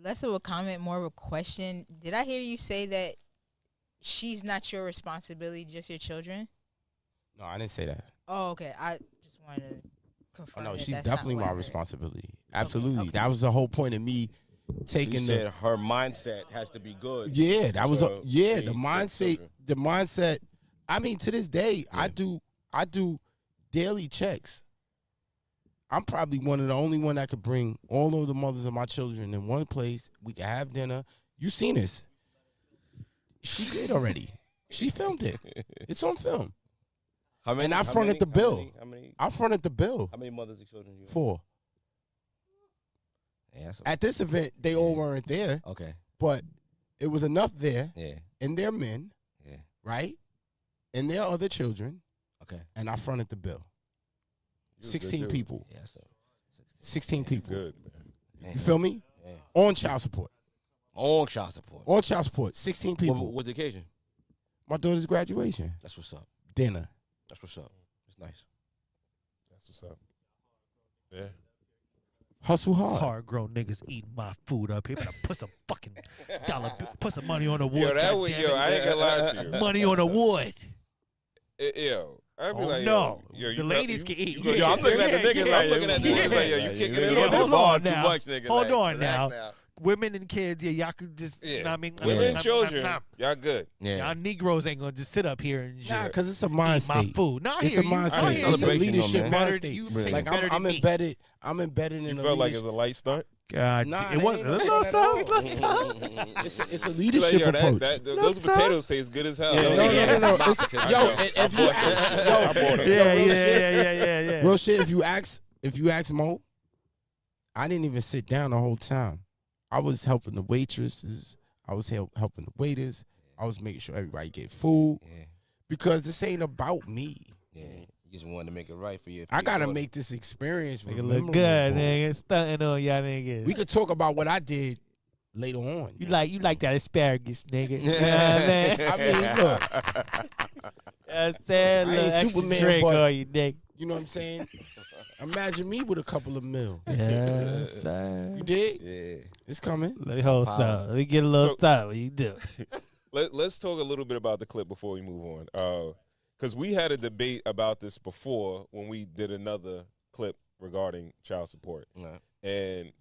Less of a comment, more of a question. Did I hear you say that she's not your responsibility, just your children? No, I didn't say that. Oh, okay. I just wanted to Oh confirm no, that she's that's not definitely what I my heard. responsibility. Okay, Absolutely. okay. That was the whole point of me He taking the. said her mindset has to be good. Yeah, that was to yeah, raise the their mindset. children. The mindset. I mean, to this day, Yeah. I do daily checks. I'm probably one of the only one that could bring all of the mothers of my children in one place. We can have dinner. You seen this? She did already. She filmed it. It's on film. How many? And I how fronted many- the how bill. many- How many? I fronted the bill How many mothers and children you have? for. Yeah, that's At this event, they all weren't there, okay. but it was enough there, Yeah. and their men, Yeah. right, and their other children, Okay. and I fronted the bill. You a good 16 dude. people. Yeah. So 16 people. Good, man. You feel me? Yeah. On child support. On child support. On child support. 16 people. What the occasion? My daughter's graduation. That's what's up. Dinner. That's what's up. It's nice. That's what's up. Yeah. Hustle hard. Hard grown niggas eating my food up here. Better put some fucking put some money on the wood. Yo, that was, goddammit. yo, I ain't gonna lie to you. Money on the wood. Yo, I'd be Oh, like, no. yo, The you ladies you- can eat. you- Yo, I'm looking at the Yeah, niggas yeah, like, I'm looking at the niggas like, yo, you kicking it yeah, on this hold bar on too now. much, nigga. Hold like, on relax now. Women and kids, yeah, y'all could just, you know what I mean? Women and Nah, children, nah, nah. y'all good. Yeah. Y'all Negroes ain't gonna just sit up here and Nah, just because it's a mind eat my state. food. Nah, I It's hear a you. mind I state. hear It's you. a Celebration, leadership though, man. mind Better- state. you Really. take Like better I'm than me. embedded. I'm embedded You in a felt like it leadership. was a light stunt? God, Nah, it that was. ain't Let's no go, stunt son. at Let's go. It's a Like, leadership yo, approach. those potatoes taste good as hell. Yeah, Don't No, eat no, them. no, no. It's, I yo, know. if you ask, yo, I bought it. Yeah, real yeah, shit. yeah. Real shit. If you ask Mo, I didn't even sit down the whole time. I was helping the waitresses. I was helping the waiters. I was making sure everybody get food Yeah. because this ain't about me. Yeah. You just wanted to make it right for you. I gotta make this experience Make it memorable. look good, nigga. Stunting on y'all niggas. We could talk about what I did later on. You like that asparagus, nigga. You know what I mean? I mean, look, I said, I little ain't extra Superman, drink but- on you, nigga. you know what I'm saying? Imagine me with a couple of mil. Yeah, sir. You did? Yeah. It's coming. Let me hold some. Let me get a little So- stuff. What you do? Let's talk a little bit about the clip before we move on. Because we had a debate about this before when we did another clip regarding child support. Right. And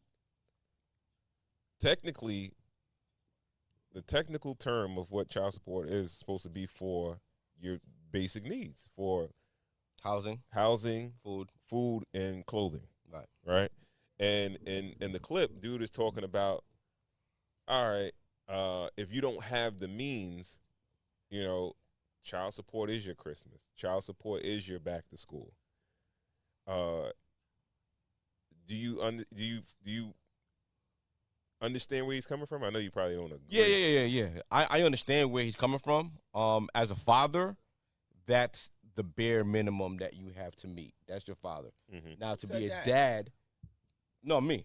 technically, the technical term of what child support is supposed to be for your basic needs, for Housing, housing, food. and clothing. Right. Right. And in the clip, dude is talking about, all right, if you don't have the means, you know, child support is your Christmas. Child support is your back to school. Do you understand where he's coming from? I know you probably don't agree. Yeah. I understand where he's coming from. As a father, that's the bare minimum that you have to meet. That's your father. Mhm. Now to Said be a that. dad, no, me.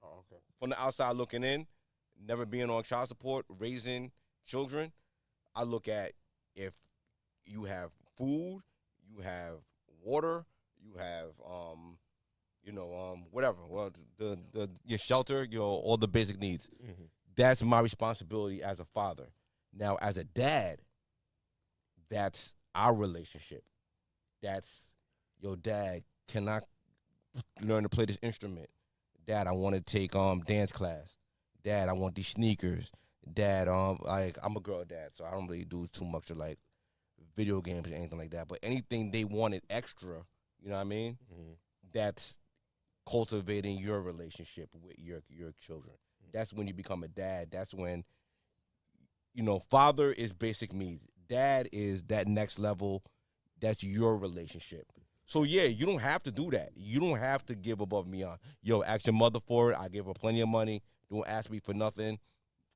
Oh, okay. From the outside looking in, never being on child support, raising children, I look at if you have food, you have water, you have whatever. Well, the your shelter, all the basic needs. Mhm. That's my responsibility as a father. Now, as a dad, that's our relationship. That's, yo, dad, can I learn to play this instrument? Dad, I want to take dance class. Dad, I want these sneakers. Dad, like, I'm a girl dad, so I don't really do too much of like video games or anything like that. But anything they wanted extra, you know what I mean? Mhm. That's cultivating your relationship with your children. That's when you become a dad. That's when, father is basic needs. Dad is that next level. That's your relationship. So yeah, you don't have to do that. You don't have to give above and beyond. Yo, ask your mother for it. I give her plenty of money. Don't ask me for nothing.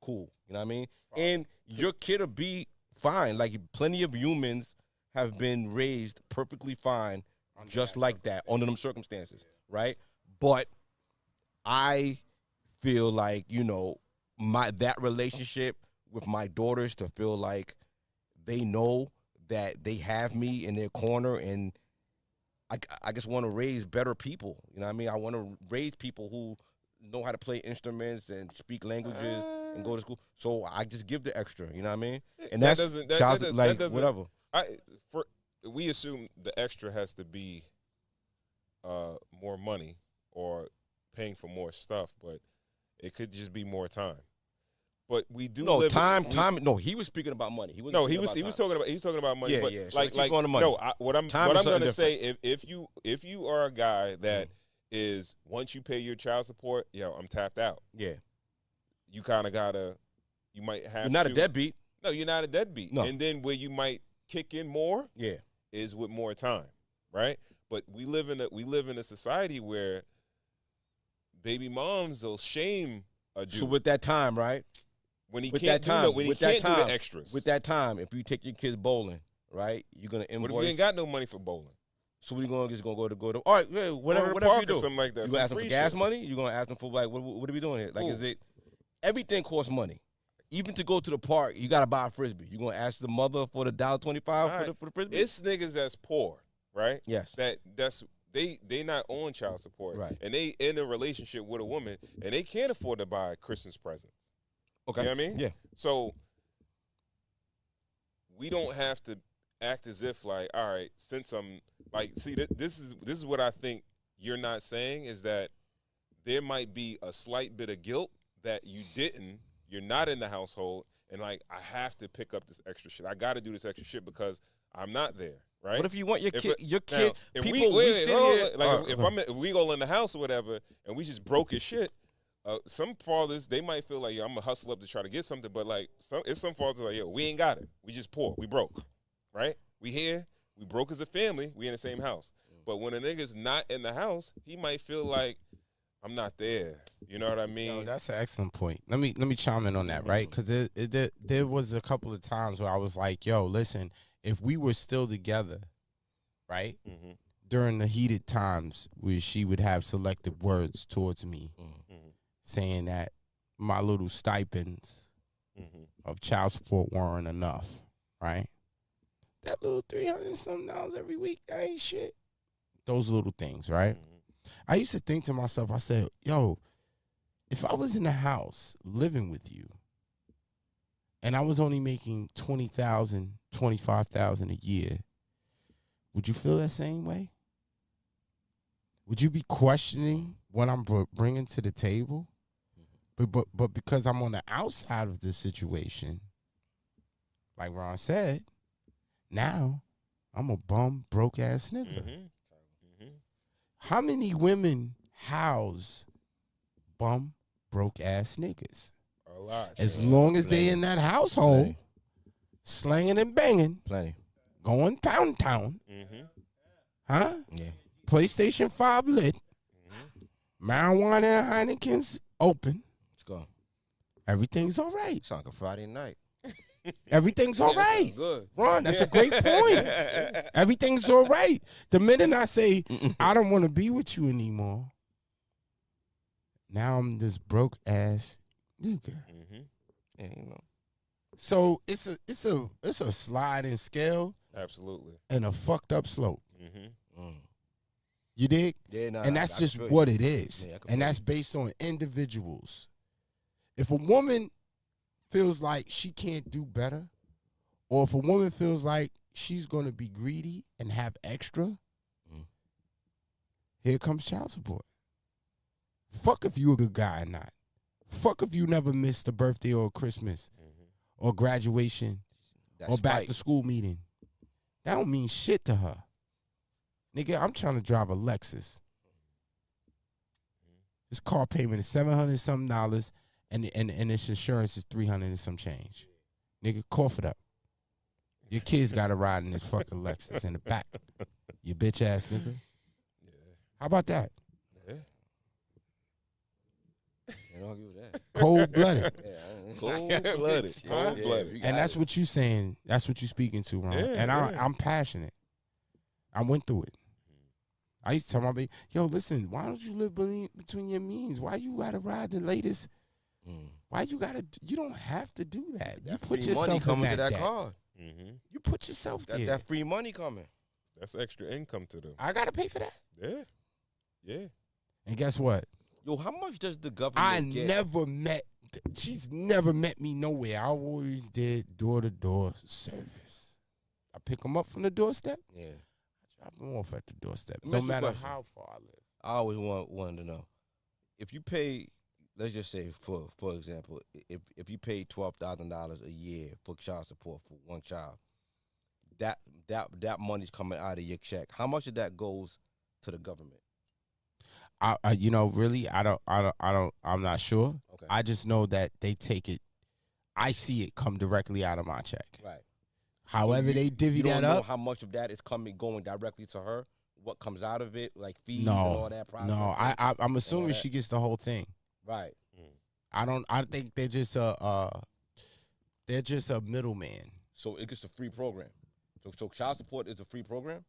Cool. You know what I mean? And your kid will be fine. Like, plenty of humans have been raised perfectly fine, just like that, under them circumstances, right? But I feel like, that relationship with my daughters, to feel like they know that they have me in their corner, and I just want to raise better people. You know what I mean? I want to raise people who know how to play instruments and speak languages and go to school. So I just give the extra. You know what I mean? And That that's doesn't- that- child, that- that like doesn't- whatever. We assume the extra has to be more money or paying for more stuff, but it could just be more time. But we do No live time. No, he was speaking about money. He wasn't No, he speaking was about he time. was talking about money. Yeah, but yeah. So like keep going to money. no, what I'm Time is something gonna say if you are a guy that is once you pay your child support, I'm tapped out. Yeah, You kind of gotta, you might have. you're not to, a deadbeat. No, you're not a deadbeat. No. And then where you might kick in more Yeah, is with more time, right? But we live in a society where baby moms will shame a dude so with that time, right? when he with can't that time, do no, when he with that can't do time, the extras. With that time, if you take your kids bowling, right, you're gonna what invoice. if you ain't got no money for bowling? So what you gonna just gonna go to? All right, yeah, whatever, Go to the whatever park you do. or something like that. You some gonna ask them free for gas shit. money? You gonna ask them for like what are we doing here? Like, Ooh. is it everything costs money? Even to go to the park, you gotta buy a frisbee. You gonna ask the mother for the $1.25 Alright. for the frisbee? It's niggas that's poor, right? Yes. That's they not on child support, Right. And they in a relationship with a woman, and they can't afford to buy Christmas presents. Okay. You know what I mean? Yeah. So we don't have to act as if like, all right, since I'm like, see, this is what I think you're not saying is that there might be a slight bit of guilt that you're not in the household, and like I have to pick up this extra shit. I got to do this extra shit because I'm not there, right? What if you want your If kid? it- Your Now, kid. if People. wait, sit hold here. on, like All right, if we go in the house or whatever, and we just broke as shit. Some fathers they might feel like I'm gonna hustle up to try to get something, but like some fathers are like, yo, we ain't got it. We just poor. We broke, right? We here. We broke as a family. We in the same house. But when a nigga's not in the house, he might feel like I'm not there. You know what I mean? Yo, that's an excellent point. Let me chime in on that, right? Because there was a couple of times where I was like, yo, listen, if we were still together, right, mm-hmm. during the heated times where she would have selective words towards me, saying that my little stipends Mm-hmm. of child support weren't enough, right? That little $300 and something every week, that ain't shit. Those little things, right? Mm-hmm. I used to think to myself, I said, yo, if I was in the house living with you and I was only making $20,000, $25,000 a year, would you feel that same way? Would you be questioning what I'm bringing to the table? But because I'm on the outside of this situation, like Ron said, now I'm a bum, broke ass nigga. Mm-hmm. Mm-hmm. How many women house bum, broke ass niggas? A lot. As long as they Plenty. in that household, Plenty. slanging and banging, Plenty. going pound town, Mm-hmm. huh? Yeah. PlayStation 5 lit, Mm-hmm. marijuana and Heineken's open. Let's go. Everything's all right. Sound like a Friday night. Everything's all right. Good. Ron, that's a great point. Everything's all right. The minute I say, I don't want to be with you anymore, now I'm this broke ass nigga. Mm-hmm. Yeah, you know. So it's a sliding scale Absolutely. and a fucked up slope. Mm-hmm. Mm. You dig? Yeah, nah, And I- that's I just feel you. what it is. Yeah, I can And feel that's based on individuals. If a woman feels like she can't do better, or if a woman feels like she's going to be greedy and have extra, here comes child support. Fuck if you a good guy or not. Fuck if you never missed a birthday or a Christmas or graduation That's or back spite. to school meeting. That don't mean shit to her. Nigga, I'm trying to drive a Lexus. This car payment is $700 something dollars, and its insurance is $300 and some change. Nigga, cough it up. Your kids got to ride in this fucking Lexus in the back. You bitch ass nigga. How about that? Can't argue with that. Cold blooded. Cold-blooded. Cold-blooded. And that's what you saying. That's what you speaking to, Ron. Yeah, And yeah. I'm passionate. I went through it. I used to tell my baby, yo, listen, why don't you live between your means? Why you gotta ride the latest? Why you gotta? You don't have to do that. You That put free money yourself in coming to that that debt. card. Mm-hmm. You put yourself Got there. that free money coming. That's extra income to them. I gotta pay for that. Yeah. Yeah. And guess what? Yo, how much does the I government get? never met. She's never met me nowhere. I always did door-to-door service. I pick them up from the doorstep. Yeah. Drop them off at the doorstep. Let me No ask you a matter question. how far I live. I always wanted to know if you pay. Let's just say, for example, if you pay $12,000 a year for child support for one child, that money's coming out of your check. How much of that goes to the government? Really, I'm not sure. Okay. I just know that they take it. I see it come directly out of my check. Right. However, they divvy You don't that know up. how much of that is going directly to her? What comes out of it, like fees and No, all that? no. I'm assuming that. she gets the whole thing. Right. I think they're just a middleman. So it's a free program. So child support is a free program.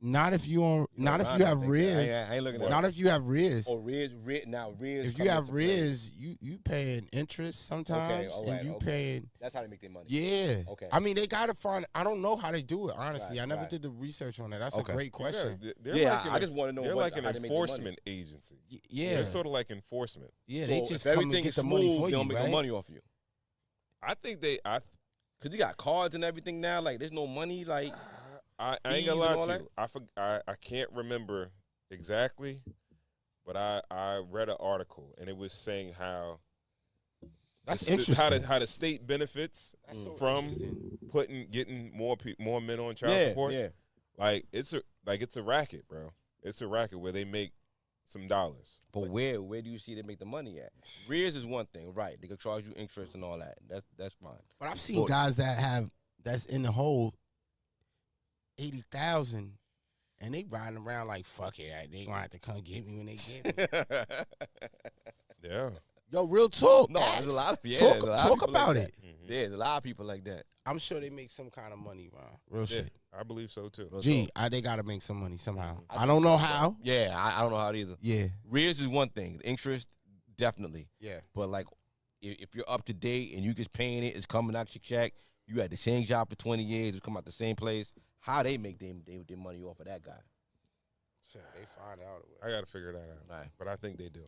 Not if you You know, not if Ron, you I have think that. riz. I ain't looking at Not it. if you have riz. Oh, riz. Now riz. If come you have into play. riz, you paying interest sometimes, all right, and you okay. paying. That's how they make their money. Yeah. Okay. I mean, they gotta find. I don't know how they do it. Honestly, Right, I never right. did the research on that. That's Okay. a great question. They're Yeah, like I just want to know They're what, like how an they make their money. enforcement agency. Yeah. They're sort of like enforcement. Yeah, So they just if come and everything get is the money smooth, for they you, don't make right? no money off you. I think they. Cause you got cards and everything now. Like there's no money. Like I fees ain't and gonna lie all to you. I can't remember exactly, but I read an article and it was saying how That's the- interesting. how the state benefits That's so from interesting. getting more men on child yeah, support. yeah. Like it's a racket, bro. It's a racket where they make some dollars. But where do you see they make the money at? Rears is one thing, right? They can charge you interest and all that. That's fine. But I've seen But- guys that's in the hole 80,000, and they riding around like fuck it. They gonna have to come get me when they get me. Yeah. Yo, real talk. No, Ask. there's a lot of talk, there's a lot of talk people about like it. that. There's a lot of people like that. I'm sure they make some kind of money, Ron. Real Yeah, shit. I believe so too. Real Gee, talk. they gotta make some money somehow. I I don't know how. Yeah, I don't know how it either. Yeah, Rears is one thing. Interest, definitely. yeah. But like, if you're up to date and you just paying it, it's coming out your check. You had the same job for 20 years. It's come out the same place. How they make their money off of that guy? They find out. I got to figure that out. Right. But I think they do.